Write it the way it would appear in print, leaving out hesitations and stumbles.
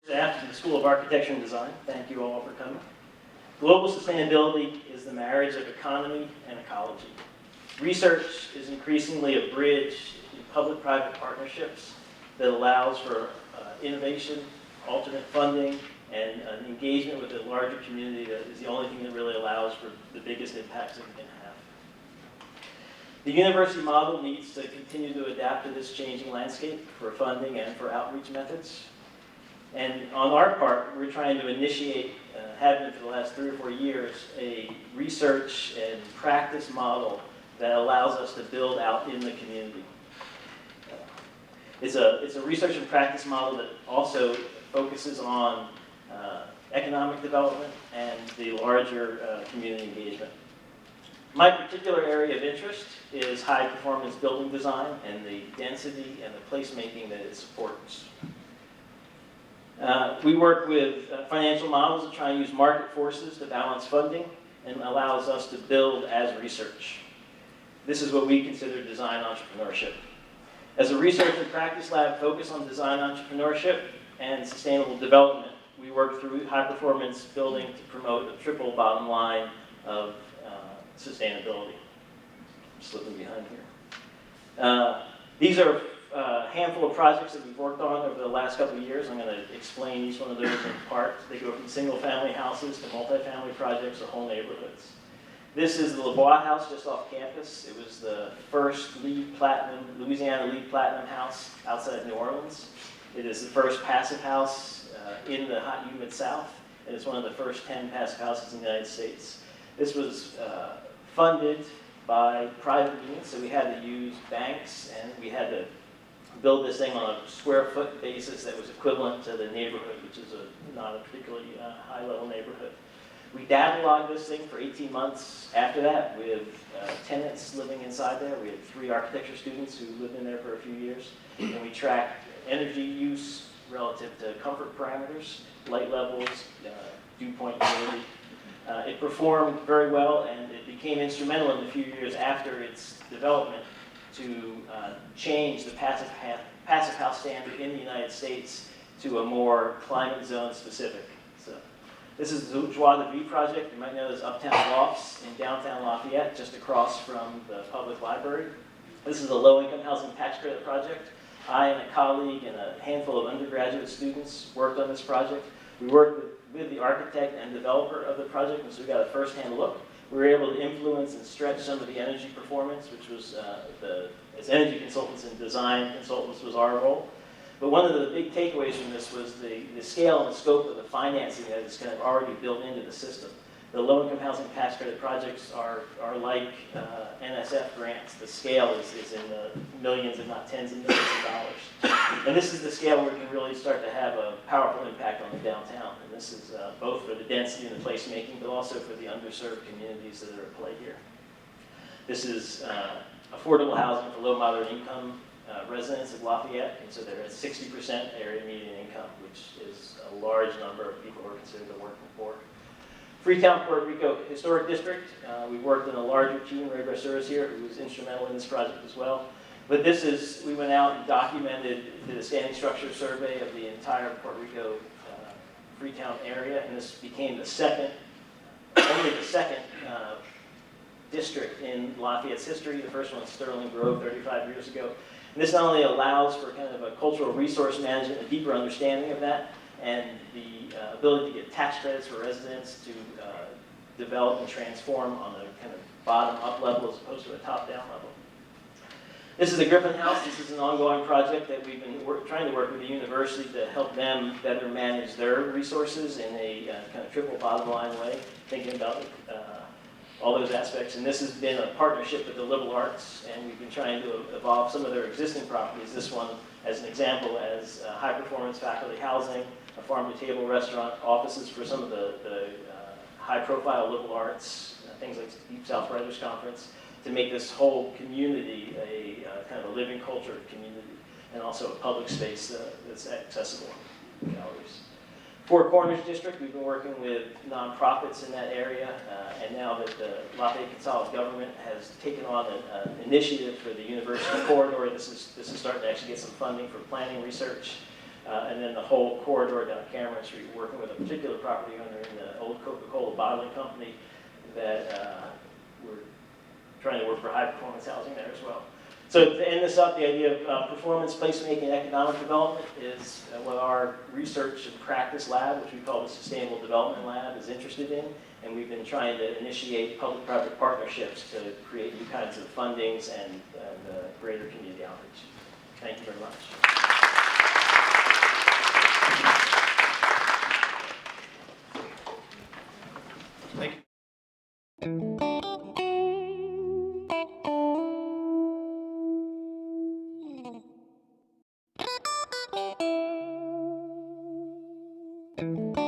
Saft in the School of Architecture and Design. Thank you all for coming. Global sustainability is the marriage of economy and ecology. Research is increasingly a bridge in public-private partnerships that allows for innovation, alternate funding, and an engagement with the larger community that is the only thing that really allows for the biggest impacts that we can have. The university model needs to continue to adapt to this changing landscape for funding and for outreach methods. And on our part, we're trying to initiate, have been for the last 3 or 4 years, a research and practice model that allows us to build out in the community. It's a research and practice model that also focuses on economic development and the larger community engagement. My particular area of interest is high-performance building design and the density and the placemaking that it supports. We work with financial models that try and use market forces to balance funding and allows us to build as research. This is what we consider design entrepreneurship. As a research and practice lab focused on design entrepreneurship and sustainable development, we work through high-performance building to promote a triple bottom line of sustainability. I'm slipping behind here. These are a handful of projects that we've worked on over the last couple of years. I'm going to explain each one of those in part. They go from single-family houses to multifamily projects to whole neighborhoods. This is the LeBois House just off campus. It was the first Louisiana LEED Platinum house outside New Orleans. It is the first passive house in the hot, humid South, and it's one of the first 10 passive houses in the United States. This was funded by private means, so we had to use banks, and we had to build this thing on a square foot basis that was equivalent to the neighborhood, which is not a particularly high-level neighborhood. We data-logged this thing for 18 months after that with tenants living inside there. We had 3 architecture students who lived in there for a few years. And we tracked energy use relative to comfort parameters, light levels, dew point humidity. It performed very well, and it became instrumental in the few years after its development to change the passive house standard in the United States to a more climate zone specific. So this is the Joie de Vie project. You might know this Uptown Lofts in downtown Lafayette, just across from the public library. This is a low-income housing tax credit project. I and a colleague and a handful of undergraduate students worked on this project. We worked with the architect and developer of the project, and so we got a first-hand look. We were able to influence and stretch some of the energy performance, which was, as energy consultants and design consultants was our role. But one of the big takeaways from this was the scale and the scope of the financing that is kind of already built into the system. The low-income housing tax credit projects are like NSF grants. The scale is in the millions, if not tens of millions of dollars. And this is the scale where we can really start to have a powerful impact on the downtown. And this is both for the density and the placemaking, but also for the underserved communities that are at play here. This is affordable housing for low moderate income residents of Lafayette, and so they're at 60% area median income, which is a large number of people who are considered the working poor. Freetown, Puerto Rico Historic District. We worked in a larger team. Ray Brasura is here, who was instrumental in this project as well. But this is, we went out and documented, did a standing structure survey of the entire Puerto Rico Freetown area, and this became the second, only the second district in Lafayette's history. The first one was Sterling Grove 35 years ago. And this not only allows for kind of a cultural resource management, a deeper understanding of that, and the ability to get tax credits for residents to develop and transform on a kind of bottom-up level as opposed to a top-down level. This is the Griffin House. This is an ongoing project that we've been trying to work with the university to help them better manage their resources in a kind of triple bottom line way, thinking about all those aspects. And this has been a partnership with the liberal arts, and we've been trying to evolve some of their existing properties. This one, as an example, as high-performance faculty housing, a farm-to-table restaurant, offices for some of the high-profile liberal arts, things like Deep South Writers Conference, to make this whole community a kind of a living culture community, and also a public space that's accessible in galleries. Four Corners District, we've been working with nonprofits in that area, and now that the Lafayette Consolidated Government has taken on an initiative for the university corridor, this is starting to actually get some funding for planning research. and then the whole corridor down Cameron Street, working with a particular property owner in the old Coca-Cola bottling company that we're trying to work for high-performance housing there as well. So to end this up, the idea of performance, placemaking, and economic development is what our research and practice lab, which we call the Sustainable Development Lab, is interested in. And we've been trying to initiate public-private partnerships to create new kinds of fundings and greater community outreach. Thank you very much. Thank you.